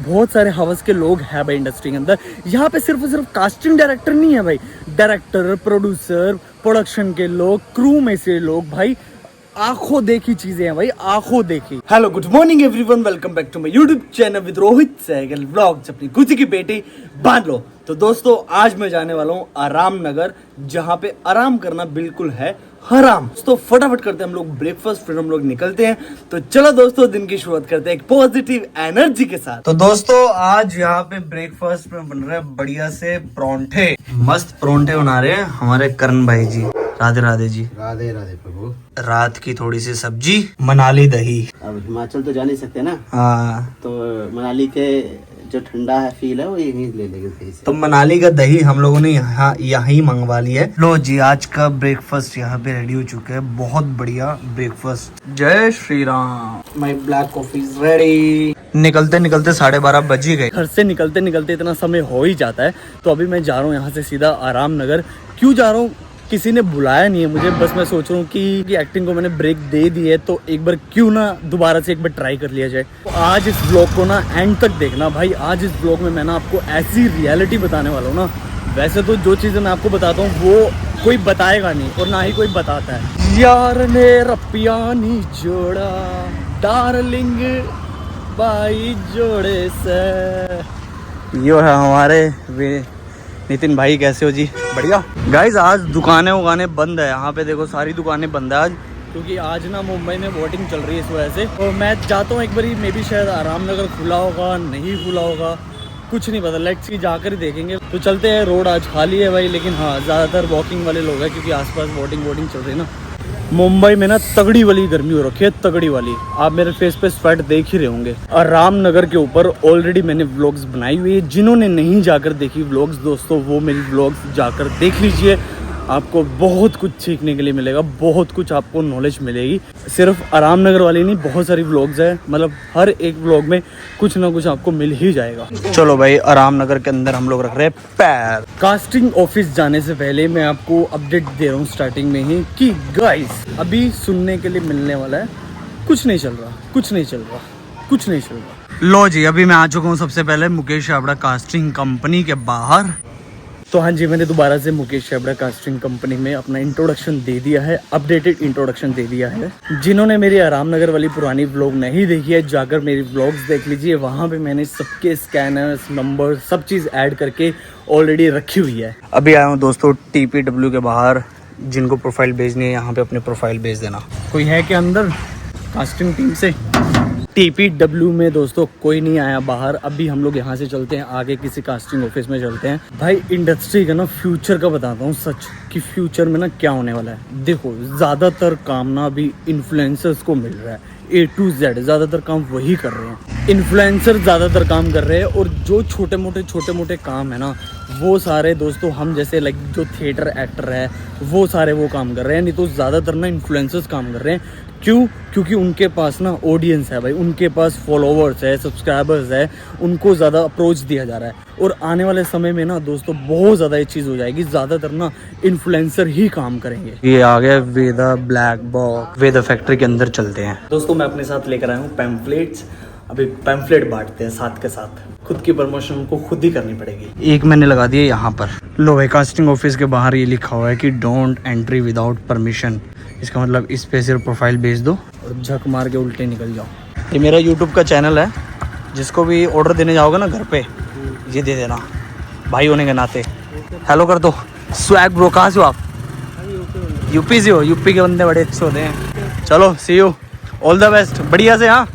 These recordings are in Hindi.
बहुत सारे हवस के लोग हैं भाई इंडस्ट्री के अंदर। यहाँ पे सिर्फ और सिर्फ कास्टिंग डायरेक्टर नहीं है भाई, डायरेक्टर, प्रोड्यूसर, प्रोडक्शन के लोग, क्रू में से लोग भाई, आंखों देखी चीजें हैं भाई, आंखों देखी। Hello good morning everyone, welcome back to my YouTube channel with Rohit Sehgal vlogs. अपनी खुद की बेटी बांध लो। तो दोस्तों आज मैं जाने वाला हूँ आराम नगर, जहाँ पे आराम करना बिल्कुल है हराम। तो फटाफट करते हैं हम लोग ब्रेकफास्ट, फिर हम लोग निकलते हैं। तो चलो दोस्तों दिन की शुरुआत करते हैं एक पॉजिटिव एनर्जी के साथ। तो दोस्तों आज यहाँ पे ब्रेकफास्ट में बन रहा है बढ़िया से परोंठे, मस्त परोंठे बना रहे हैं हमारे करण भाई जी। राधे राधे जी। राधे राधे प्रभु। रात की थोड़ी सी सब्जी, मनाली दही। अब हिमाचल तो जा नहीं सकते ना, हाँ तो मनाली के जो ठंडा है फील है वो यहीं ले लेंगे कहीं से। तो मनाली का दही हम लोगों ने यहाँ यहीं मंगवा लिया है। लो जी आज का ब्रेकफास्ट यहाँ पे रेडी हो चुका है, बहुत बढ़िया ब्रेकफास्ट। जय Shri Ram. My black coffee is ready. निकलते निकलते 12:30 बज ही गए। घर से निकलते निकलते इतना समय हो ही जाता है। तो अभी मैं जा रहा हूँ यहाँ से सीधा आराम नगर। क्यों जा रहा हूँ, किसी ने बुलाया नहीं है मुझे, बस मैं सोच रहा हूँ कि एक्टिंग को मैंने ब्रेक दे दी है तो एक बार क्यों ना दोबारा से एक बार ट्राई कर लिया जाए। तो आज इस ब्लॉग को ना एंड तक देखना भाई। आज इस ब्लॉग में मैं ना आपको ऐसी रियलिटी बताने वाला हूँ ना। वैसे तो जो चीज़ें मैं आपको बताता हूँ वो कोई बताएगा नहीं और ना ही कोई बताता है। यार ने रपिया नहीं जोड़ा डार्लिंग भाई जोड़े से। यो है हमारे नितिन भाई, कैसे हो जी? बढ़िया। गाइज आज दुकानें उगाने बंद है, यहाँ पे देखो सारी दुकानें बंद है आज, क्योंकि आज ना मुंबई में वोटिंग चल रही है इस वजह से। तो मैं चाहता हूँ एक बारी मे बी शायद आराम नगर खुला होगा, नहीं खुला होगा, कुछ नहीं पता। लेट्स सी, जाकर ही देखेंगे। तो चलते हैं। रोड आज खाली है भाई, लेकिन हाँ ज़्यादातर वॉकिंग वाले लोग हैं क्योंकि आसपास वोटिंग चल रही है ना। मुंबई में ना तगड़ी वाली गर्मी हो रखी है, तगड़ी वाली। आप मेरे फेस पे स्वेट देख ही रहे होंगे। और रामनगर के ऊपर ऑलरेडी मैंने व्लॉग्स बनाई हुई है। जिन्होंने नहीं जाकर देखी व्लॉग्स दोस्तों, वो मेरी व्लॉग्स जाकर देख लीजिए। आपको बहुत कुछ सीखने के लिए मिलेगा, बहुत कुछ आपको नॉलेज मिलेगी। सिर्फ आराम नगर वाली नहीं, बहुत सारी व्लॉग्स है, मतलब हर एक व्लॉग में कुछ ना कुछ आपको मिल ही जाएगा। चलो भाई आराम नगर के अंदर हम लोग रख रहे हैं पैर। कास्टिंग ऑफिस जाने से पहले मैं आपको अपडेट दे रहा हूँ स्टार्टिंग में ही कि गाइस अभी सुनने के लिए मिलने वाला है कुछ नहीं चल रहा, कुछ नहीं चल रहा, कुछ नहीं चल रहा। लो जी अभी मैं आ चुका हूँ सबसे पहले मुकेश छाबड़ा कास्टिंग कंपनी के बाहर। तो हाँ जी, मैंने दोबारा से मुकेश छाबड़ा कास्टिंग कंपनी में अपना इंट्रोडक्शन दे दिया है, अपडेटेड इंट्रोडक्शन दे दिया है। जिन्होंने मेरी आराम नगर वाली पुरानी व्लॉग नहीं देखी है, जाकर मेरी व्लॉग्स देख लीजिए। वहाँ पे मैंने सबके स्कैनर्स, नंबर, सब चीज़ ऐड करके ऑलरेडी रखी हुई है। अभी आया हूँ दोस्तों TPW के बाहर। जिनको प्रोफाइल भेजनी है यहाँ पे अपनी प्रोफाइल भेज देना। कोई है क्या अंदर कास्टिंग टीम से? TPW में दोस्तों कोई नहीं आया बाहर। अभी हम लोग यहाँ से चलते हैं आगे, किसी कास्टिंग ऑफिस में चलते हैं। भाई इंडस्ट्री का ना फ्यूचर का बताता हूँ सच, कि फ्यूचर में ना क्या होने वाला है। देखो ज़्यादातर काम ना अभी इन्फ्लुएंसर्स को मिल रहा है, A to Z ज़्यादातर काम वही कर रहे हैं। इन्फ्लुएंसर ज़्यादातर काम कर रहे हैं और जो छोटे मोटे काम है ना वो सारे दोस्तों हम जैसे लाइक जो थिएटर एक्टर है वो सारे वो काम कर रहे हैं। नहीं तो ज़्यादातर ना इन्फ्लुएंसर्स काम कर रहे हैं। क्यों? क्योंकि उनके पास ना ऑडियंस है भाई, उनके पास फॉलोवर्स है, सब्सक्राइबर्स है, उनको ज़्यादा अप्रोच दिया जा रहा है। और आने वाले समय में ना दोस्तों बहुत ज़्यादा ये चीज़ हो जाएगी, ज़्यादातर ना इन्फ्लुएंसर ही काम करेंगे। ये आ गया वेदा ब्लैक बॉक्स। वेदा फैक्ट्री के अंदर चलते हैं दोस्तों। मैं अपने साथ लेकर आया हूँ पैम्फलेट्स। अभी पैम्फलेट बांटते हैं साथ के साथ। खुद की प्रमोशन उनको खुद ही करनी पड़ेगी। एक मैंने लगा दिया यहाँ पर। लो भाई कास्टिंग ऑफिस के बाहर ये लिखा हुआ है कि डोंट एंट्री विदाउट परमिशन। इसका मतलब इस पे सिर्फ प्रोफाइल भेज दो और झक मार के उल्टे निकल जाओ। ये मेरा यूट्यूब का चैनल है, जिसको भी ऑर्डर देने जाओगे ना घर पे ये दे देना भाई होने के नाते। हेलो कर दो। स्वैग ब्रो, कहाँ से हो आप? यूपी से हो? यूपी के बंदे बड़े अच्छे होते हैं। चलो सी यू, ऑल द बेस्ट, बढ़िया से। हाँ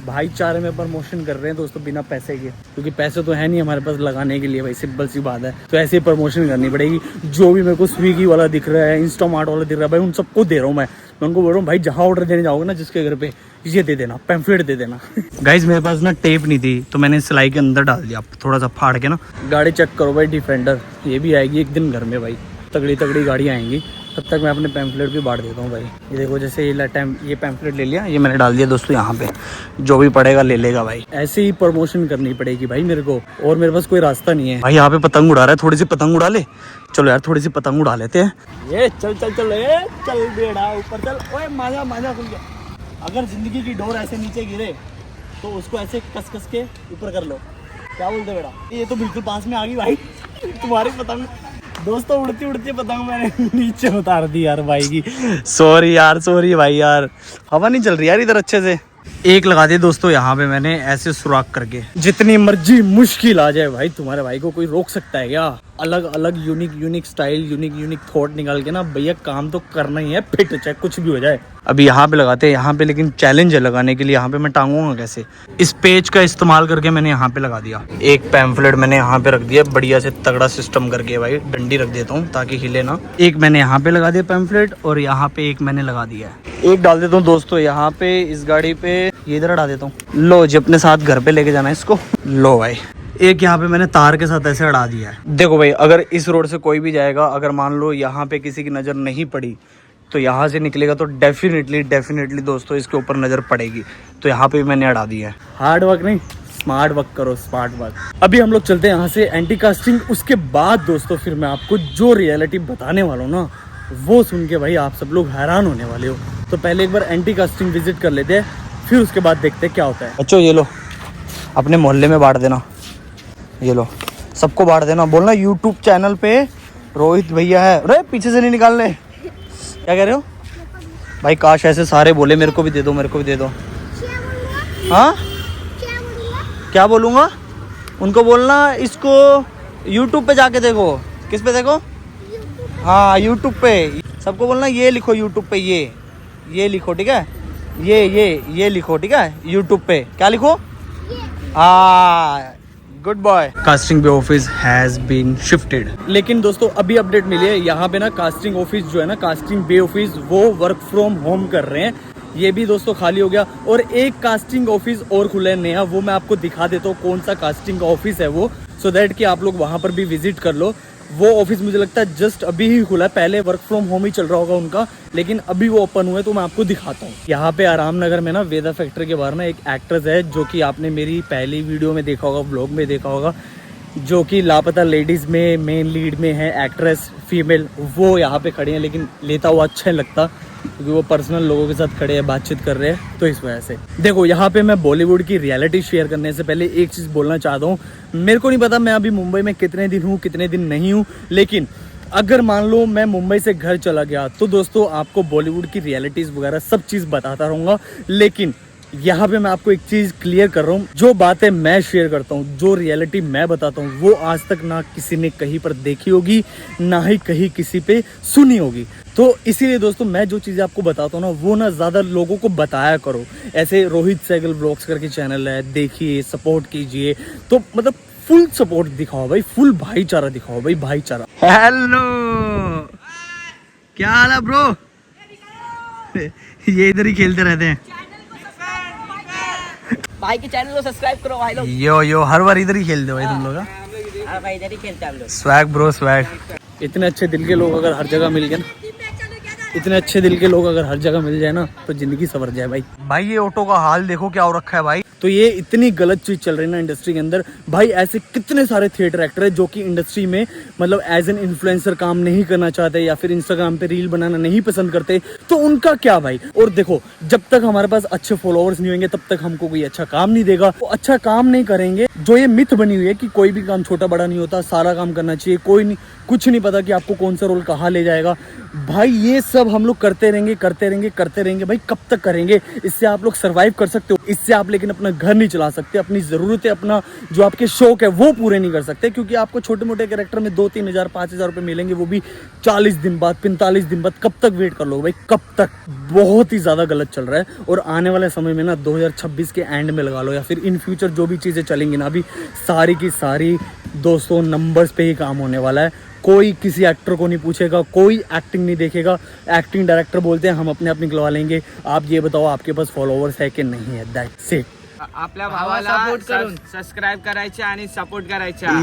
भाईचारे में प्रमोशन कर रहे हैं दोस्तों बिना पैसे के, क्योंकि पैसे तो है नहीं हमारे पास लगाने के लिए भाई, सिंपल सी बात है। तो ऐसे ही प्रमोशन करनी पड़ेगी। जो भी मेरे को स्विगी वाला दिख रहा है, इंस्टामार्ट वाला दिख रहा है भाई, उन सबको दे रहा हूँ मैं उनको बोल रहा हूँ भाई जहाँ ऑर्डर देने जाओगे ना जिसके घर पे, ये दे देना, पैम्फलेट दे देना। गाइज मेरे पास ना टेप नहीं थी तो मैंने सिलाई के अंदर डाल दिया थोड़ा सा फाड़ के ना। गाड़ी चेक करो भाई, डिफेंडर, ये भी आएगी एक दिन घर में भाई, तगड़ी गाड़ी आएंगी। तब तक मैं अपने पैम्फलेट भी बांट देता हूँ भाई। ये देखो जैसे ये पैम्फलेट ले लिया, ये मैंने डाल दिया दोस्तों यहाँ पे, जो भी पड़ेगा ले लेगा भाई। ऐसे ही प्रमोशन करनी पड़ेगी भाई मेरे को, और मेरे पास कोई रास्ता नहीं है भाई। यहाँ पे पतंग उड़ा रहा है, थोड़ी सी पतंग उड़ा ले। चलो यार थोड़ी सी पतंग उड़ा लेते हैं। ये चल बेड़ा ऊपर चल। ओए माजा खुल गया। अगर जिंदगी की डोर ऐसे नीचे गिरे तो उसको ऐसे कस कस के ऊपर कर लो। क्या बोलते बेटा? ये तो बिल्कुल पास में आ गई भाई तुम्हारी पतंग। दोस्तों उड़ती उड़ती पतंग मैंने नीचे उतार दी यार भाई की। सॉरी यार, सॉरी भाई यार, हवा नहीं चल रही यार इधर अच्छे से। एक लगा दिए दोस्तों यहाँ पे मैंने ऐसे सुराख करके। जितनी मर्जी मुश्किल आ जाए भाई, तुम्हारे भाई को कोई रोक सकता है क्या? अलग अलग यूनिक स्टाइल, यूनिक थॉट निकाल के ना भैया काम तो करना ही है, फिट चाहे कुछ भी हो जाए। अभी यहाँ पे लगाते हैं, यहाँ पे लेकिन चैलेंज है लगाने के लिए। यहाँ पे मैं टांगूंगा कैसे? इस पेज का इस्तेमाल करके मैंने यहाँ पे लगा दिया। एक पैम्फलेट मैंने यहाँ पे रख दिया बढ़िया से तगड़ा सिस्टम करके भाई, डंडी रख देता हूँ ताकि हिले ना। एक मैंने यहाँ पे लगा दिया पैम्फलेट और यहाँ पे एक मैंने लगा दिया है। एक डाल देता हूँ दोस्तों यहाँ पे, इस गाड़ी पे ये इधर डाल देता हूँ। लो जी, अपने साथ घर पे लेके जाना है इसको। लो भाई, एक यहाँ पे मैंने तार के साथ ऐसे अड़ा दिया है। देखो भाई, अगर इस रोड से कोई भी जाएगा, अगर मान लो यहाँ पे किसी की नज़र नहीं पड़ी तो यहाँ से निकलेगा तो डेफिनेटली दोस्तों इसके ऊपर नज़र पड़ेगी। तो यहाँ पे मैंने अड़ा दिया है। हार्ड वर्क नहीं, स्मार्ट वर्क करो, स्मार्ट वर्क। अभी हम लोग चलते हैं यहाँ से एंटी कास्टिंग। उसके बाद दोस्तों फिर मैं आपको जो रियलिटी बताने वाला हूँ ना, वो सुन के भाई आप सब लोग हैरान होने वाले हो। तो पहले एक बार एंटी कास्टिंग विजिट कर लेते हैं, फिर उसके बाद देखते हैं क्या होता है। बच्चों ये लो, अपने मोहल्ले में बांट देना, ये लो सबको बांट देना। बोलना यूट्यूब चैनल पे रोहित भैया है। अरे पीछे से नहीं निकालने। क्या कह रहे हो भाई? काश ऐसे सारे बोले मेरे को भी दे दो, मेरे को भी दे दो। हाँ क्या बोलूँगा? उनको बोलना इसको यूट्यूब पे जाके देखो। किस पे देखो? हाँ यूट्यूब पे। सबको बोलना ये लिखो यूट्यूब पे, ये लिखो, ठीक है? ये लिखो, ठीक है? यूट्यूब पे क्या लिखो? हाँ, good boy. Casting bay office has been shifted. लेकिन दोस्तों अभी अपडेट मिली है, यहाँ पे ना कास्टिंग ऑफिस जो है ना, कास्टिंग बे ऑफिस, वो वर्क फ्रॉम होम कर रहे हैं। ये भी दोस्तों खाली हो गया और एक कास्टिंग ऑफिस और खुला है नया, वो मैं आपको दिखा देता हूँ कौन सा कास्टिंग ऑफिस है वो, सो दैट कि आप लोग वहाँ पर भी विजिट कर लो। वो ऑफिस मुझे लगता है जस्ट अभी ही खुला है, पहले वर्क फ्रॉम होम ही चल रहा होगा उनका, लेकिन अभी वो ओपन हुआ है तो मैं आपको दिखाता हूँ। यहाँ पे आराम नगर में ना वेदा फैक्ट्री के बाहर ना एक एक्ट्रेस है, जो कि आपने मेरी पहली वीडियो में देखा होगा, व्लॉग में देखा होगा, जो कि लापता लेडीज़ में मेन लीड में है एक्ट्रेस फीमेल। वो यहाँ पे खड़े हैं, लेकिन लेता हुआ अच्छा नहीं लगता क्योंकि वो पर्सनल लोगों के साथ खड़े हैं, बातचीत कर रहे हैं, तो इस वजह से। देखो यहाँ पे मैं बॉलीवुड की रियलिटी शेयर करने से पहले एक चीज़ बोलना चाहता हूँ। मेरे को नहीं पता मैं अभी मुंबई में कितने दिन हूँ कितने दिन नहीं हूँ, लेकिन अगर मान लो मैं मुंबई से घर चला गया तो दोस्तों आपको बॉलीवुड की रियलिटीज़ वगैरह सब चीज़ बताता रहूँगा। लेकिन यहाँ पे मैं आपको एक चीज़ क्लियर कर रहा हूँ, जो बातें मैं शेयर करता हूँ, जो रियलिटी मैं बताता हूँ, वो आज तक ना किसी ने कहीं पर देखी होगी, ना ही कहीं किसी पे सुनी होगी। तो इसीलिए दोस्तों मैं जो चीज़ें आपको बताता हूँ ना, वो ना ज़्यादा लोगों को बताया करो। ऐसे रोहित सहगल ब्लॉग्स करके चैनल है, देखिए, सपोर्ट कीजिए। तो मतलब फुल सपोर्ट दिखाओ भाई, फुल भाईचारा दिखाओ भाई, भाईचारा। हेलो, क्या हाल है ब्रो? ये इधर ही खेलते रहते हैं। भाई के चैनल को सब्सक्राइब करो भाई लोग। यो हर बार इधर ही खेलते हो भाई तुम लोग? हाँ भाई इधर ही खेलते हैं हम लोग। Swag bro swag. इतने अच्छे दिल के लोग अगर हर जगह मिल गए ना, इतने अच्छे दिल के लोग अगर हर जगह मिल जाए ना, तो जिंदगी संवर जाए भाई। भाई ये ऑटो का हाल देखो क्या हो रखा है भाई। तो ये इतनी गलत चीज चल रही है ना इंडस्ट्री के अंदर भाई। ऐसे कितने सारे थिएटर एक्टर है जो कि इंडस्ट्री में मतलब एज एन इन्फ्लुएंसर काम नहीं करना चाहते, या फिर इंस्टाग्राम पे रील बनाना नहीं पसंद करते, तो उनका क्या भाई। और देखो जब तक हमारे पास अच्छे फॉलोअर्स नहीं होंगे तब तक हमको कोई अच्छा काम नहीं देगा। वो अच्छा काम नहीं करेंगे, जो ये मिथ बनी हुई है कि कोई भी काम छोटा बड़ा नहीं होता, सारा काम करना चाहिए, कोई नहीं, कुछ नहीं पता कि आपको कौन सा रोल कहाँ ले जाएगा भाई। ये सब हम लोग करते रहेंगे भाई। कब तक करेंगे? इससे आप लोग सर्वाइव कर सकते हो, इससे आप लेकिन अपना घर नहीं चला सकते, अपनी ज़रूरतें, अपना जो आपके शौक है वो पूरे नहीं कर सकते, क्योंकि आपको छोटे मोटे कैरेक्टर में 2-3 हज़ार 5 हज़ार रुपये मिलेंगे, वो भी 40 दिन बाद 45 दिन बाद। कब तक वेट कर लो भाई, कब तक? बहुत ही ज़्यादा गलत चल रहा है। और आने वाले समय में ना 2026 के एंड में लगा लो, या फिर इन फ्यूचर जो भी चीज़ें चलेंगी ना, अभी सारी की सारी दोस्तों नंबर्स पे ही काम होने वाला है। कोई किसी एक्टर को नहीं पूछेगा, कोई एक्टिंग नहीं देखेगा। एक्टिंग डायरेक्टर बोलते हैं हम अपने आप निकलवा लेंगे। आप ये बताओ आपके पास फॉलोअर्स है कि नहीं है? That's it. आपल्या भावाला सबस्क्राइब करायचे आणि सपोर्ट करायचा।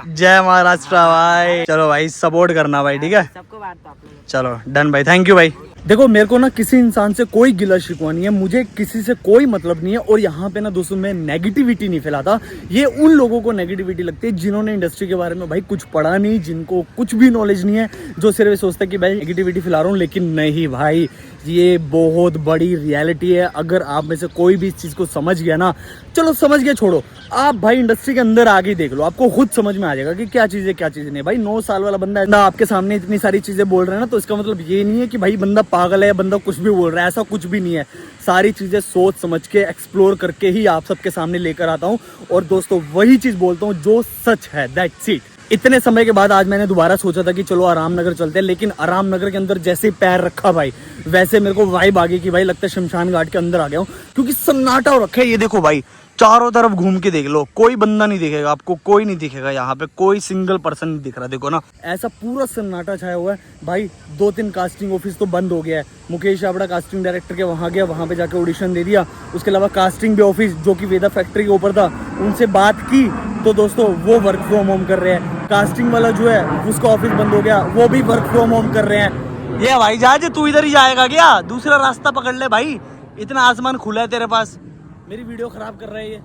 जय महाराष्ट्र भाई। चलो भाई सपोर्ट करना भाई, ठीक है? सबको बांटता आप लोग। चलो डन भाई, थैंक यू भाई। देखो मेरे को ना किसी इंसान से कोई गिला शिकवा नहीं है, मुझे किसी से कोई मतलब नहीं है। और यहाँ पे ना दोस्तों मैं नेगेटिविटी नहीं फैलाता, ये उन लोगों को नेगेटिविटी लगती है जिन्होंने इंडस्ट्री के बारे में भाई कुछ पढ़ा नहीं, जिनको कुछ भी नॉलेज नहीं है, जो सिर्फ सोचता है कि भाई नेगेटिविटी फैला रहा हूँ। लेकिन नहीं भाई, ये बहुत बड़ी रियलिटी है। अगर आप में से कोई भी इस चीज़ को समझ गया ना, चलो समझ गया छोड़ो, आप भाई इंडस्ट्री के अंदर आगे देख लो, आपको खुद समझ में आ जाएगा कि क्या चीज़ है क्या चीज़ नहीं। भाई 9 साल वाला बंदा आपके सामने इतनी सारी चीज़ें बोल रहा है ना, तो इसका मतलब ये नहीं है कि भाई बंदा पागल है, बंदा कुछ भी बोल रहा है, ऐसा कुछ भी नहीं है। सारी चीज़ें सोच समझ के एक्सप्लोर करके ही आप सबके सामने लेकर आता हूँ। और दोस्तों वही चीज़ बोलता हूँ जो सच है, दैट्स इट। इतने समय के बाद आज मैंने दोबारा सोचा था कि चलो आराम नगर चलते हैं, लेकिन आराम नगर के अंदर जैसे ही पैर रखा भाई, वैसे मेरे को वाइब आ गई कि भाई लगता है शमशान घाट के अंदर आ गया हूँ, क्योंकि सन्नाटा हो रखा है। ये देखो भाई, चारों तरफ घूम के देख लो, कोई बंदा नहीं दिखेगा आपको, कोई नहीं दिखेगा यहाँ पे, कोई सिंगल पर्सन नहीं दिख रहा। देखो ना, ऐसा पूरा सन्नाटा छाया हुआ है भाई। 2-3 कास्टिंग ऑफिस तो बंद हो गया है। मुकेश छाबड़ा कास्टिंग डायरेक्टर के वहाँ गया, वहाँ पे जाके ऑडिशन दे दिया। उसके अलावा कास्टिंग भी ऑफिस जो कि वेदा फैक्ट्री के ऊपर था, उनसे बात की तो दोस्तों वो वर्क फ्रॉम होम कर रहे हैं। कास्टिंग वाला जो है उसका ऑफिस बंद हो गया, वो भी वर्क फ्रॉम होम कर रहे हैं। ये भाई जहाज तू इधर ही जाएगा क्या? दूसरा रास्ता पकड़ ले भाई, इतना आसमान खुला है तेरे पास। मेरी वीडियो खराब कर रहा है ये।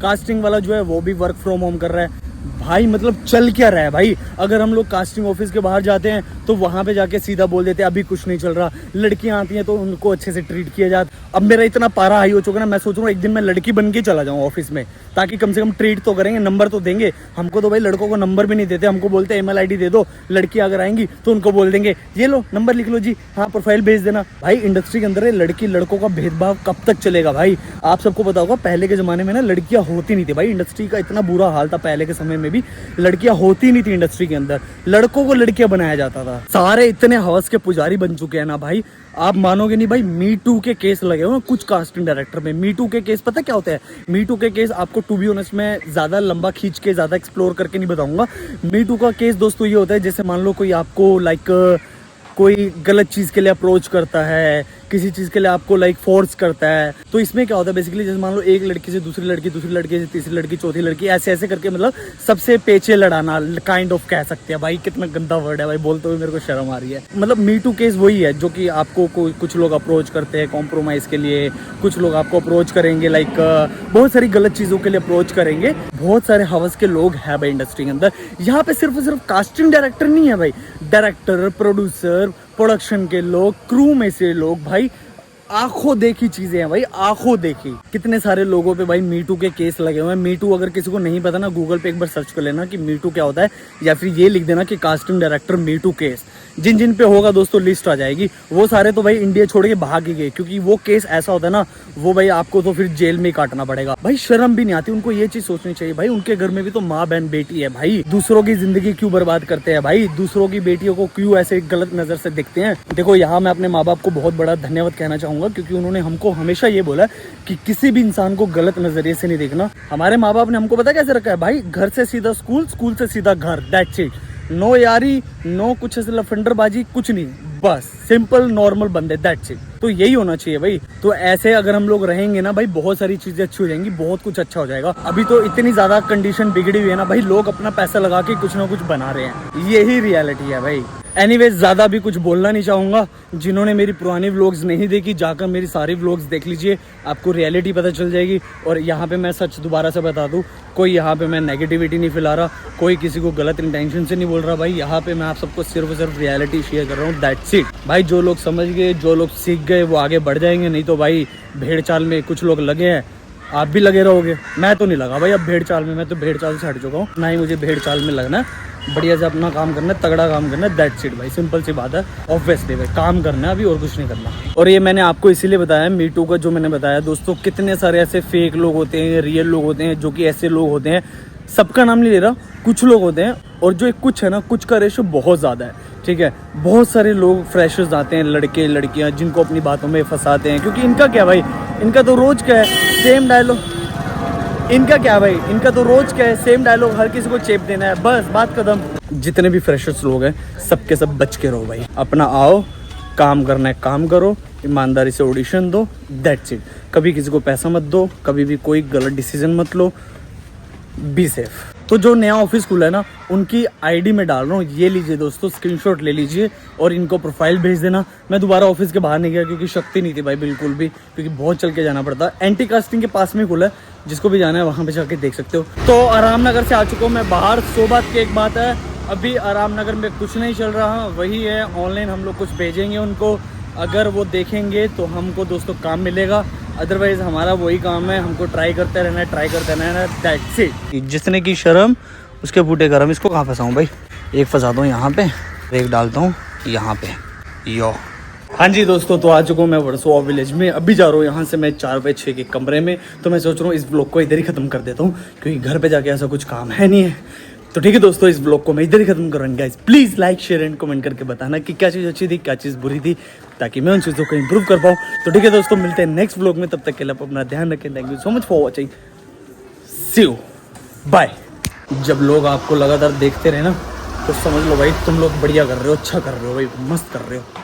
कास्टिंग वाला जो है वो भी वर्क फ्रॉम होम कर रहा है भाई। मतलब चल क्या रहा है भाई? अगर हम लोग कास्टिंग ऑफिस के बाहर जाते हैं तो वहां पे जाके सीधा बोल देते हैं अभी कुछ नहीं चल रहा। लड़कियां आती हैं तो उनको अच्छे से ट्रीट किया जाता। अब मेरा इतना पारा हाई हो चुका ना, मैं सोच रहा हूँ एक दिन मैं लड़की बन के चला जाऊँ ऑफिस में, ताकि कम से कम ट्रीट तो करेंगे, नंबर तो देंगे। हमको तो भाई लड़कों को नंबर भी नहीं देते, हमको बोलते हैं email ID दे दो। लड़की अगर आएंगी तो उनको बोल देंगे ये लो नंबर लिख लो जी, हाँ प्रोफाइल भेज देना। भाई इंडस्ट्री के अंदर लड़की लड़कों का भेदभाव कब तक चलेगा भाई? आप सबको पता होगा पहले के जमाने में ना लड़कियां होती नहीं थी भाई। इंडस्ट्री का इतना बुरा हाल था पहले के समय में भी, लड़कियां होती नहीं थी इंडस्ट्री के अंदर, लड़कों को लड़कियां बनाया जाता था। सारे इतने हवस के पुजारी बन चुके हैं ना भाई, आप मानोगे नहीं भाई। मी टू के केस लगे हुए कुछ कास्टिंग डायरेक्टर में। मी टू के केस पता क्या होता है? मी टू के केस आपको टू बी ऑनेस्ट में ज्यादा लंबा खींच के ज्यादा एक्सप्लोर करके नहीं बताऊंगा। मी टू का केस दोस्तों ये होता है, जैसे मान लो कोई आपको कोई गलत चीज के लिए अप्रोच करता है, किसी चीज के लिए आपको फोर्स करता है। तो इसमें क्या होता है बेसिकली, जैसे मान लो एक लड़की से दूसरी लड़की से तीसरी लड़की, चौथी लड़की, ऐसे ऐसे करके मतलब सबसे पेचे लड़ाना काइंड ऑफ कह सकते हैं भाई। कितना गंदा वर्ड है भाई, बोलते हुए मेरे को शर्म आ रही है। मतलब मी टू केस वही है जो कि आपको कुछ लोग अप्रोच करते हैं कॉम्प्रोमाइज के लिए, कुछ लोग आपको अप्रोच करेंगे बहुत सारी गलत चीजों के लिए अप्रोच करेंगे। बहुत सारे हवस के लोग हैं भाई इंडस्ट्री के अंदर। यहाँ पे सिर्फ कास्टिंग डायरेक्टर नहीं है भाई, डायरेक्टर, प्रोड्यूसर, प्रोडक्शन के लोग, क्रू में से लोग भाई, आंखों देखी चीजें हैं भाई, आंखों देखी। कितने सारे लोगों पे भाई मी टू के केस लगे हुए हैं। मी टू अगर किसी को नहीं पता ना, गूगल पे एक बार सर्च कर लेना कि मी टू क्या होता है, या फिर ये लिख देना कि casting director me too case. जिन जिन पे होगा दोस्तों लिस्ट आ जाएगी। वो सारे तो भाई इंडिया छोड़ के भाग ही गए, क्योंकि वो केस ऐसा होता है ना, वो भाई आपको तो फिर जेल में ही काटना पड़ेगा भाई। शर्म भी नहीं आती उनको, ये चीज सोचनी चाहिए भाई। उनके घर में भी तो माँ बहन बेटी है भाई, दूसरों की जिंदगी क्यों बर्बाद करते हैं भाई? दूसरों की बेटियों को क्यों ऐसे गलत नजर से देखते हैं? देखो यहाँ मैं अपने माँ बाप को बहुत बड़ा धन्यवाद कहना चाहूंगा, क्योंकि उन्होंने हमको हमेशा ये बोला कि किसी भी इंसान को गलत नजरिए से नहीं देखना। हमारे माँ बाप ने हमको पता कैसे रखा है भाई? घर से सीधा स्कूल, स्कूल से सीधा घर, दैट्स इट। नो यारी, नो कुछ ऐसे लफंडरबाजी, कुछ नहीं, बस सिंपल नॉर्मल बंदे, दैट्स इट। तो यही होना चाहिए भाई। तो ऐसे अगर हम लोग रहेंगे ना भाई, बहुत सारी चीजें अच्छी हो जाएंगी, बहुत कुछ अच्छा हो जाएगा। अभी तो इतनी ज्यादा कंडीशन बिगड़ी हुई है ना भाई, लोग अपना पैसा लगा के कुछ ना कुछ बना रहे हैं, यही रियलिटी है भाई। एनीवेज ज्यादा भी कुछ बोलना नहीं चाहूंगा। जिन्होंने मेरी पुरानी व्लॉग्स नहीं देखी, जाकर मेरी सारी व्लॉग्स देख लीजिए, आपको रियलिटी पता चल जाएगी। और यहाँ पे मैं सच दोबारा से बता दूं, कोई यहाँ पे मैं नेगेटिविटी नहीं फैला रहा, कोई किसी को गलत इंटेंशन से नहीं बोल रहा भाई। यहाँ पे मैं आप सबको सिर्फ रियलिटी शेयर कर रहा हूँ, दैट्स इट भाई। जो लोग समझ गए, जो लोग सीख गए, वो आगे बढ़ जाएंगे, नहीं तो भाई भेड़ चाल में कुछ लोग लगे हैं, आप भी लगे रहोगे। मैं तो नहीं लगा भाई अब भेड़ चाल में, मैं तो भेड़ चाल से हट चुका हूँ, ना ही मुझे भेड़ चाल में लगना है। बढ़िया से अपना काम करना है, तगड़ा काम करना है, दैट्स इट भाई। सिंपल सी बात है, ऑब्वियसली भाई काम करना है अभी, और कुछ नहीं करना। और ये मैंने आपको इसीलिए बताया मी टू का, जो मैंने बताया दोस्तों, कितने सारे ऐसे फेक लोग होते हैं, रियल लोग होते हैं, जो कि ऐसे लोग होते हैं, सबका नाम नहीं ले रहा, कुछ लोग होते हैं। और जो कुछ है ना, कुछ का रेशो बहुत ज़्यादा है, ठीक है। बहुत सारे लोग फ्रेशर्स आते हैं, लड़के लड़कियां, जिनको अपनी बातों में फंसाते हैं, क्योंकि इनका क्या भाई, इनका तो रोज क्या है सेम डायलॉग, इनका क्या भाई, इनका तो रोज क्या है सेम डायलॉग, हर किसी को चेप देना है, बस बात खत्म। जितने भी फ्रेशर्स लोग हैं, सबके सब बच के रहो भाई। अपना आओ, काम करना है काम करो, ईमानदारी से ऑडिशन दो, दैट्स इट। कभी किसी को पैसा मत दो, कभी भी कोई गलत डिसीजन मत लो, बी सेफ। तो जो नया ऑफिस खुला है ना, उनकी आईडी में डाल रहा हूँ, ये लीजिए दोस्तों, स्क्रीनशॉट ले लीजिए और इनको प्रोफाइल भेज देना। मैं दोबारा ऑफिस के बाहर नहीं गया क्योंकि शक्ति नहीं थी भाई बिल्कुल भी, क्योंकि बहुत चल के जाना पड़ता। एंटी कास्टिंग के पास में खुला है, जिसको भी जाना है वहाँ पे जाके देख सकते हो। तो आराम नगर से आ चुका हूँ मैं बाहर। 100 बात की एक बात है, अभी आराम नगर में कुछ नहीं चल रहा, वही है ऑनलाइन हम लोग कुछ भेजेंगे उनको, अगर वो देखेंगे तो हमको दोस्तों काम मिलेगा, अदरवाइज हमारा वही काम है, हमको ट्राई करते रहना है, दैट्स इट। जिसने की शर्म उसके बूटे गरम। इसको कहाँ फंसाऊँ भाई, एक फंसाता हूँ यहाँ पे, एक डालता हूँ यहाँ पे, यो। हाँ जी दोस्तों, तो आ चुका हूँ मैं वर्सोवा विलेज में। अभी जा रहा हूँ यहाँ से मैं 4x6 के कमरे में। तो मैं सोच रहा हूँ इस ब्लॉग को इधर ही ख़त्म कर देता हूँ, क्योंकि घर पे जाके ऐसा कुछ काम है नहीं है। तो ठीक है दोस्तों, इस ब्लॉग को मैं इधर ही खत्म करूँगा। Guys please like share and comment करके बताना कि क्या चीज़ अच्छी थी, क्या चीज़ बुरी थी, ताकि मैं उन चीज़ों को इंप्रूव कर पाऊँ। तो ठीक है दोस्तों, मिलते हैं नेक्स्ट ब्लॉग में, तब तक के लिए आप अपना ध्यान रखें। Thank you so much for watching, see you, bye. जब लोग आपको लगातार देखते रहे ना, तो समझ लो भाई तुम लोग बढ़िया कर रहे हो, अच्छा कर रहे हो भाई, मस्त कर रहे हो।